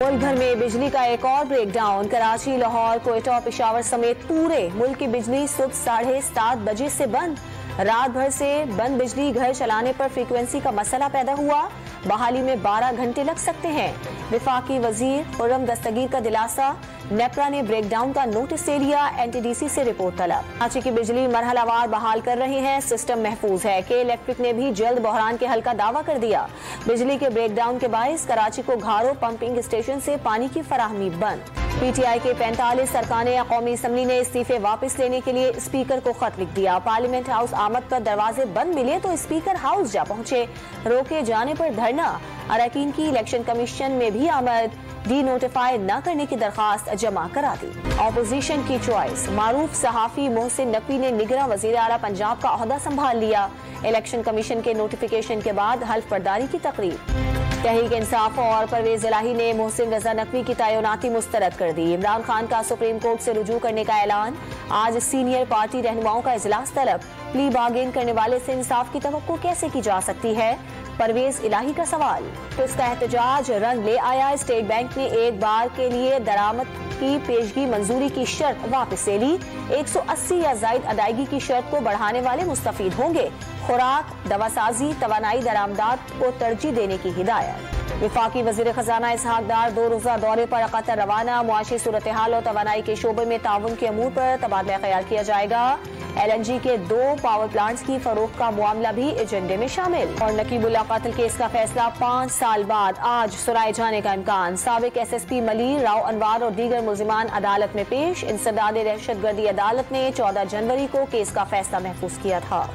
मुल्क भर में बिजली का एक और ब्रेकडाउन। कराची, लाहौर, कोयटा और पेशावर समेत पूरे मुल्क की बिजली सुबह 7:30 बजे से बंद। रात भर से बंद बिजली घर चलाने पर फ्रीक्वेंसी का मसला पैदा हुआ। बहाली में 12 घंटे लग सकते हैं। विफाकी वजीर खुर्रम दस्तगीर का दिलासा। नेपरा ने ब्रेकडाउन का नोटिस ले लिया। NTDC से रिपोर्ट तलब। कराची की बिजली मरहलावार बहाल कर रहे हैं। सिस्टम महफूज है। के इलेक्ट्रिक ने भी जल्द बहरान के हल का दावा कर दिया। बिजली के ब्रेकडाउन के बायस कराची को घारों पंपिंग स्टेशन से पानी की फराहमी बंद। PTI के 45 अरकाने कौमी असम्बली ने इस्तीफे वापस लेने के लिए स्पीकर को खत लिख दिया। पार्लियामेंट हाउस आमद पर दरवाजे बंद मिले तो स्पीकर हाउस जा पहुंचे। रोके जाने पर धरना। अरकान की इलेक्शन कमीशन में भी आमद। डी नोटिफाई न करने की दरखास्त जमा करा दी। ऑपोजिशन की चॉइस। मारूफ सहाफी मोहसिन नकवी ने निगरां वजीर आला पंजाब का ओहदा संभाल लिया। इलेक्शन कमीशन के नोटिफिकेशन के बाद हल्फ बर्दारी की तकरीर। तहरीक इंसाफ और परवेज इलाही ने मोहसिन रजा नकवी की तैनाती मुस्तरद कर दी। इमरान खान का सुप्रीम कोर्ट से रुजू करने का ऐलान। आज सीनियर पार्टी रहनुमाओं का इजलास तलब। प्ली बार्गेन करने वाले से इंसाफ की तवक्को कैसे की जा सकती है? परवेज इलाही का सवाल। तो इसका एहतजाज रंग ले आया। स्टेट बैंक ने एक बार के लिए दरामद की पेशगी मंजूरी की शर्त वापस ले ली। 180 या जायद अदायगी की शर्त को बढ़ाने वाले मुस्तफीद होंगे। खुराक, दवासाजी, तवानाई दरामदात को तरजीह देने की हिदायत। विफाकी वजीर खजाना इसहाक डार 2 रोजा दौरे पर कतर रवाना। मुआशी सूरत हाल और तवानाई के शोबे में ताउन के अमूर पर तबादला ख्याल किया जाएगा। LNG के 2 पावर प्लांट्स की फरोख्त का मामला भी एजेंडे में शामिल। और नकीबुल्लाह कातिल केस का फैसला 5 साल बाद आज सुनाए जाने का इम्कान। साबिक SSP मलीर, राव अनवार और दीगर मुल्जिमान अदालत में पेश। इंसदाद दहशतगर्दी अदालत ने 14 जनवरी को केस का फैसला महफूज किया था।